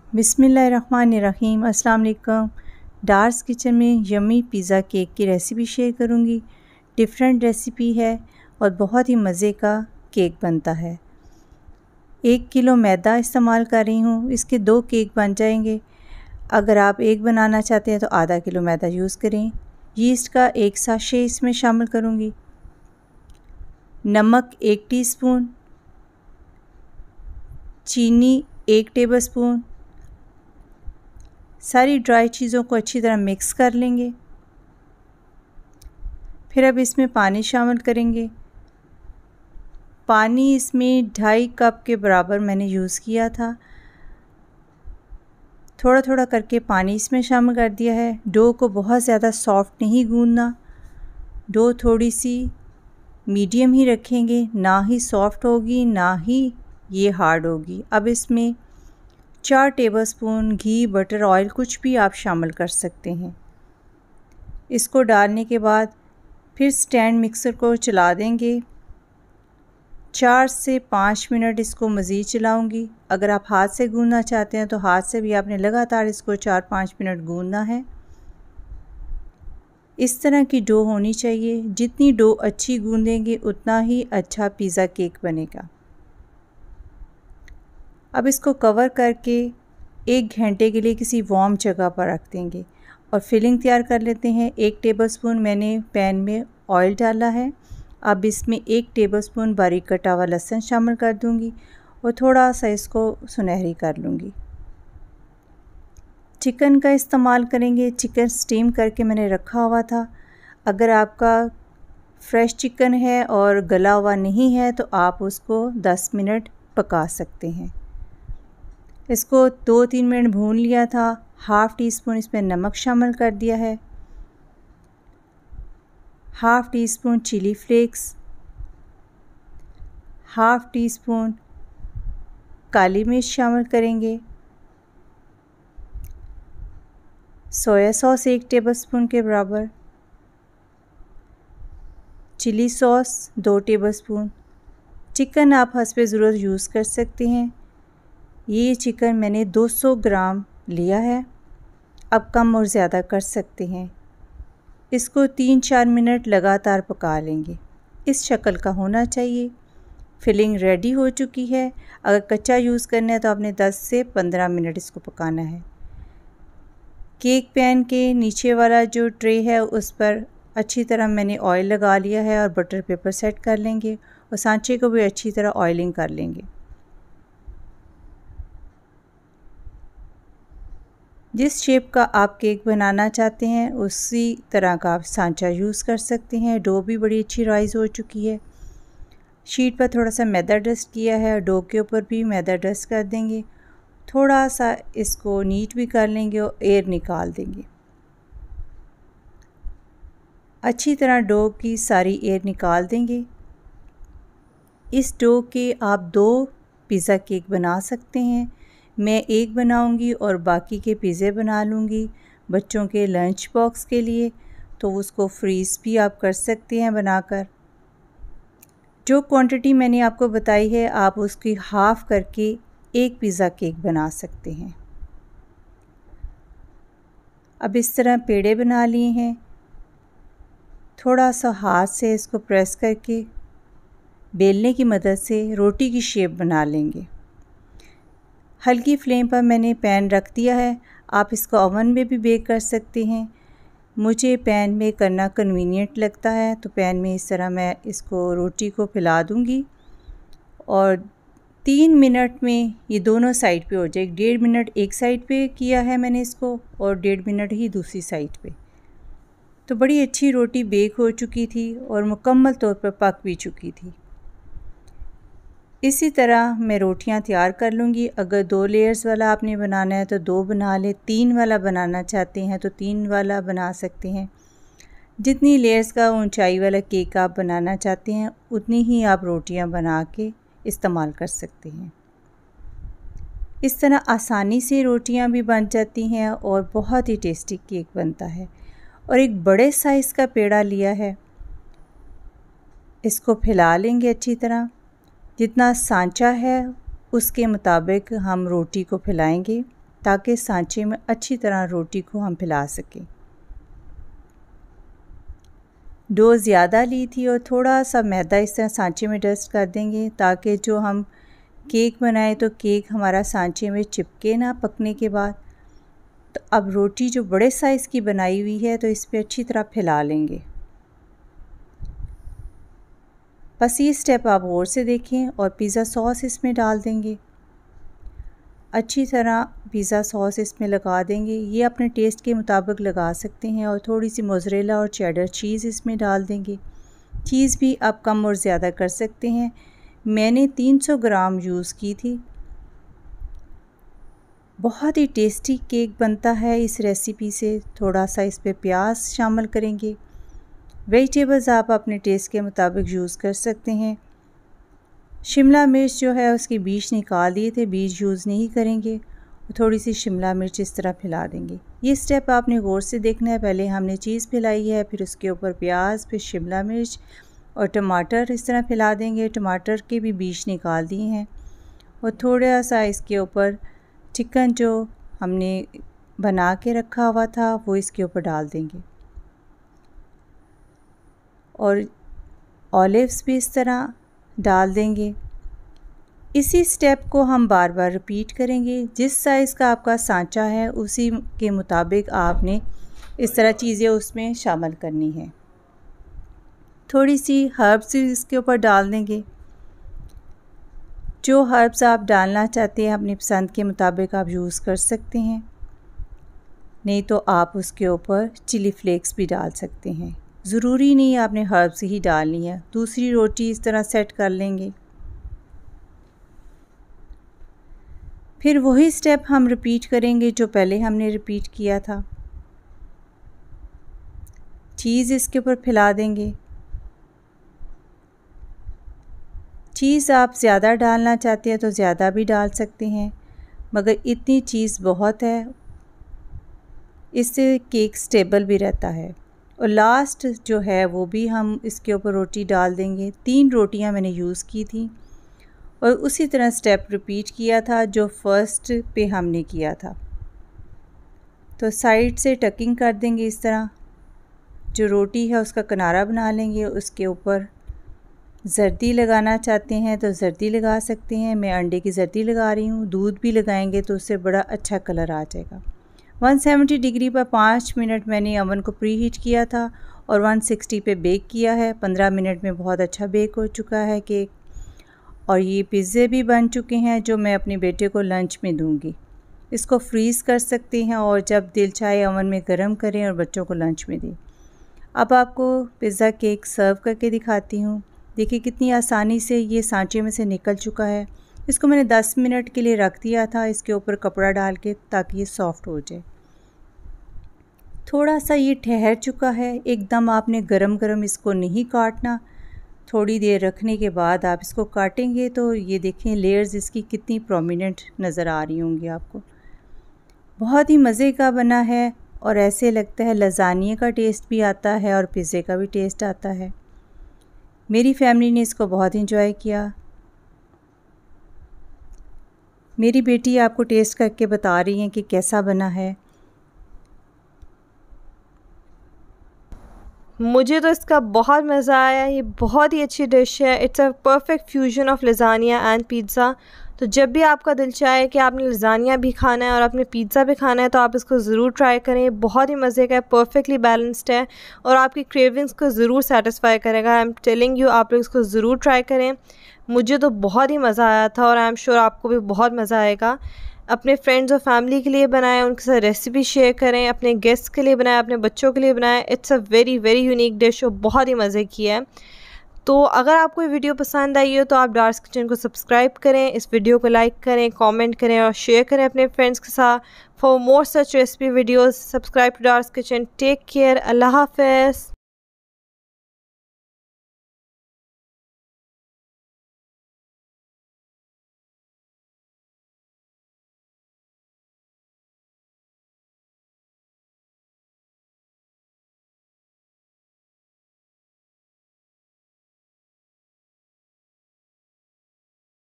बिस्मिल्लाहिर्रहमानिर्रहीम। अस्सलाम वालेकुम। डार्स किचन में यम्मी पिज़्ज़ा केक की रेसिपी शेयर करूंगी। डिफरेंट रेसिपी है और बहुत ही मज़े का केक बनता है। 1 किलो मैदा इस्तेमाल कर रही हूँ, इसके 2 केक बन जाएंगे। अगर आप एक बनाना चाहते हैं तो आधा किलो मैदा यूज़ करें। यीस्ट का 1 साशे इसमें शामिल करूँगी। नमक 1 टीस्पून, चीनी 1 टेबलस्पून। सारी ड्राई चीज़ों को अच्छी तरह मिक्स कर लेंगे। फिर अब इसमें पानी शामिल करेंगे। पानी इसमें 2.5 कप के बराबर मैंने यूज़ किया था। थोड़ा थोड़ा करके पानी इसमें शामिल कर दिया है। डो को बहुत ज़्यादा सॉफ्ट नहीं गूंदना, डो थोड़ी सी मीडियम ही रखेंगे, ना ही सॉफ्ट होगी ना ही ये हार्ड होगी। अब इसमें 4 टेबलस्पून घी, बटर, ऑयल कुछ भी आप शामिल कर सकते हैं। इसको डालने के बाद फिर स्टैंड मिक्सर को चला देंगे। 4 से 5 मिनट इसको मज़ीद चलाऊंगी। अगर आप हाथ से गूंदना चाहते हैं तो हाथ से भी आपने लगातार इसको 4-5 मिनट गूंदना है। इस तरह की डो होनी चाहिए। जितनी डो अच्छी गूंदेंगे उतना ही अच्छा पिज़्ज़ा केक बनेगा। अब इसको कवर करके 1 घंटे के लिए किसी वार्म जगह पर रख देंगे और फिलिंग तैयार कर लेते हैं। 1 टेबलस्पून मैंने पैन में ऑयल डाला है। अब इसमें 1 टेबलस्पून बारीक कटा हुआ लहसुन शामिल कर दूंगी और थोड़ा सा इसको सुनहरी कर लूँगी। चिकन का इस्तेमाल करेंगे। चिकन स्टीम करके मैंने रखा हुआ था। अगर आपका फ्रेश चिकन है और गला हुआ नहीं है तो आप उसको 10 मिनट पका सकते हैं। इसको 2-3 मिनट भून लिया था। हाफ़ टी स्पून इसमें नमक शामिल कर दिया है, half teaspoon chilli flakes, half teaspoon काली मिर्च शामिल करेंगे, सोया सॉस 1 टेबलस्पून के बराबर, चिली सॉस 2 टेबलस्पून। चिकन आप हस्बे ज़रूरत यूज़ कर सकते हैं। ये चिकन मैंने 200 ग्राम लिया है, अब कम और ज़्यादा कर सकते हैं। इसको 3-4 मिनट लगातार पका लेंगे। इस शक्ल का होना चाहिए। फिलिंग रेडी हो चुकी है। अगर कच्चा यूज़ करना है तो आपने 10 से 15 मिनट इसको पकाना है। केक पैन के नीचे वाला जो ट्रे है उस पर अच्छी तरह मैंने ऑयल लगा लिया है और बटर पेपर सेट कर लेंगे और सांचे को भी अच्छी तरह ऑयलिंग कर लेंगे। जिस शेप का आप केक बनाना चाहते हैं उसी तरह का आप सांचा यूज़ कर सकते हैं। डो भी बड़ी अच्छी राइज़ हो चुकी है। शीट पर थोड़ा सा मैदा डस्ट किया है, डो के ऊपर भी मैदा डस्ट कर देंगे। थोड़ा सा इसको नीट भी कर लेंगे और एयर निकाल देंगे। अच्छी तरह डो की सारी एयर निकाल देंगे। इस डो के आप 2 पिज़्ज़ा केक बना सकते हैं। मैं 1 बनाऊंगी और बाकी के पिज़्ज़े बना लूँगी बच्चों के लंच बॉक्स के लिए, तो उसको फ्रीज़ भी आप कर सकते हैं बनाकर। जो क्वांटिटी मैंने आपको बताई है आप उसकी हाफ़ करके 1 पिज़्ज़ा केक बना सकते हैं। अब इस तरह पेड़े बना लिए हैं। थोड़ा सा हाथ से इसको प्रेस करके बेलने की मदद से रोटी की शेप बना लेंगे। हल्की फ्लेम पर मैंने पैन रख दिया है। आप इसको ओवन में भी बेक कर सकते हैं। मुझे पैन में करना कन्वीनियंट लगता है तो पैन में इस तरह मैं इसको रोटी को फैला दूंगी और 3 मिनट में ये दोनों साइड पे हो जाए। 1.5 मिनट एक साइड पे किया है मैंने इसको और 1.5 मिनट ही दूसरी साइड पे। तो बड़ी अच्छी रोटी बेक हो चुकी थी और मुकम्मल तौर पर पक भी चुकी थी। इसी तरह मैं रोटियां तैयार कर लूँगी। अगर 2 लेयर्स वाला आपने बनाना है तो 2 बना लें, 3 वाला बनाना चाहते हैं तो 3 वाला बना सकते हैं। जितनी लेयर्स का ऊंचाई वाला केक आप बनाना चाहते हैं उतनी ही आप रोटियां बना के इस्तेमाल कर सकते हैं। इस तरह आसानी से रोटियां भी बन जाती हैं और बहुत ही टेस्टी केक बनता है। और एक बड़े साइज़ का पेड़ा लिया है, इसको फैला लेंगे अच्छी तरह। जितना सांचा है उसके मुताबिक हम रोटी को फैलाएंगे। ताकि सांचे में अच्छी तरह रोटी को हम फैला सकें। डो ज़्यादा ली थी और थोड़ा सा मैदा इस तरह सांचे में डस्ट कर देंगे ताकि जो हम केक बनाए तो केक हमारा सांचे में चिपके ना पकने के बाद। तो अब रोटी जो बड़े साइज़ की बनाई हुई है तो इस पर अच्छी तरह फैला लेंगे। बस ये स्टेप आप गौर से देखें और पिज़्ज़ा सॉस इसमें डाल देंगे। अच्छी तरह पिज़्ज़ा सॉस इसमें लगा देंगे। ये अपने टेस्ट के मुताबिक लगा सकते हैं और थोड़ी सी मोज़रेला और चेडर चीज़ इसमें डाल देंगे। चीज़ भी आप कम और ज़्यादा कर सकते हैं। मैंने 300 ग्राम यूज़ की थी। बहुत ही टेस्टी केक बनता है इस रेसिपी से। थोड़ा सा इस पर प्याज शामिल करेंगे। वेजिटेबल्स आप अपने टेस्ट के मुताबिक यूज़ कर सकते हैं। शिमला मिर्च जो है उसके बीज निकाल दिए थे, बीज यूज़ नहीं करेंगे। थोड़ी सी शिमला मिर्च इस तरह फैला देंगे। ये स्टेप आपने गौर से देखना है। पहले हमने चीज़ फैलाई है, फिर उसके ऊपर प्याज, फिर शिमला मिर्च और टमाटर इस तरह फैला देंगे। टमाटर के भी बीज निकाल दिए हैं और थोड़ा सा इसके ऊपर चिकन जो हमने बना के रखा हुआ था वो इसके ऊपर डाल देंगे और ऑलिव्स भी इस तरह डाल देंगे। इसी स्टेप को हम बार बार रिपीट करेंगे। जिस साइज़ का आपका सांचा है उसी के मुताबिक आपने इस तरह चीज़ें उसमें शामिल करनी है। थोड़ी सी हर्ब्स इसके ऊपर डाल देंगे। जो हर्ब्स आप डालना चाहते हैं अपनी पसंद के मुताबिक आप यूज़ कर सकते हैं, नहीं तो आप उसके ऊपर चिली फ्लेक्स भी डाल सकते हैं। ज़रूरी नहीं आपने हर्ब्स ही डालनी है। दूसरी रोटी इस तरह सेट कर लेंगे। फिर वही स्टेप हम रिपीट करेंगे जो पहले हमने रिपीट किया था। चीज़ इसके ऊपर फैला देंगे। चीज़ आप ज़्यादा डालना चाहते हैं तो ज़्यादा भी डाल सकते हैं, मगर इतनी चीज़ बहुत है, इससे केक स्टेबल भी रहता है। और लास्ट जो है वो भी हम इसके ऊपर रोटी डाल देंगे। 3 रोटियां मैंने यूज़ की थी और उसी तरह स्टेप रिपीट किया था जो फर्स्ट पे हमने किया था। तो साइड से टकिंग कर देंगे इस तरह। जो रोटी है उसका किनारा बना लेंगे। उसके ऊपर जर्दी लगाना चाहते हैं तो जर्दी लगा सकते हैं। मैं अंडे की जर्दी लगा रही हूँ। दूध भी लगाएंगे तो उससे बड़ा अच्छा कलर आ जाएगा। 170 डिग्री पर 5 मिनट मैंने ओवन को प्री हीट किया था और 160 पे बेक किया है। 15 मिनट में बहुत अच्छा बेक हो चुका है केक। और ये पिज़्ज़े भी बन चुके हैं जो मैं अपने बेटे को लंच में दूंगी। इसको फ्रीज़ कर सकते हैं और जब दिल चाहे ओवन में गर्म करें और बच्चों को लंच में दें। अब आपको पिज़्ज़ा केक सर्व करके दिखाती हूँ। देखिए कितनी आसानी से ये सांचे में से निकल चुका है। इसको मैंने 10 मिनट के लिए रख दिया था इसके ऊपर कपड़ा डाल के ताकि ये सॉफ़्ट हो जाए। थोड़ा सा ये ठहर चुका है। एकदम आपने गरम गरम इसको नहीं काटना। थोड़ी देर रखने के बाद आप इसको काटेंगे तो ये देखें लेयर्स इसकी कितनी प्रोमिनेंट नज़र आ रही होंगी आपको। बहुत ही मज़े का बना है और ऐसे लगता है लज़ानिया का टेस्ट भी आता है और पिज़्ज़े का भी टेस्ट आता है। मेरी फैमिली ने इसको बहुत इंजॉय किया। मेरी बेटी आपको टेस्ट करके बता रही हैं कि कैसा बना है। मुझे तो इसका बहुत मज़ा आया। ये बहुत ही अच्छी डिश है। It's a perfect fusion of lasagna and pizza. तो जब भी आपका दिल चाहे कि आपने लज़ानिया भी खाना है और आपने पिज़्ज़ा भी खाना है तो आप इसको ज़रूर ट्राई करें। बहुत ही मज़े का है, परफेक्टली बैलेंस्ड है और आपकी क्रेविंग्स को ज़रूर सेटिस्फाई करेगा। आई एम टेलिंग यू, आप लोग इसको ज़रूर ट्राई करें। मुझे तो बहुत ही मज़ा आया था और आई एम श्योर आपको भी बहुत मज़ा आएगा। अपने फ्रेंड्स और फैमिली के लिए बनाएं, उनके साथ रेसिपी शेयर करें, अपने गेस्ट के लिए बनाएं, अपने बच्चों के लिए बनाएं। It's a very very unique dish और बहुत ही मज़े की है। तो अगर आपको ये वीडियो पसंद आई हो तो आप डार्स किचन को सब्सक्राइब करें, इस वीडियो को लाइक करें, कमेंट करें और शेयर करें अपने फ्रेंड्स के साथ। For more such recipe videos subscribe to Dar's kitchen. Take care. अल्लाह हाफ़िज़।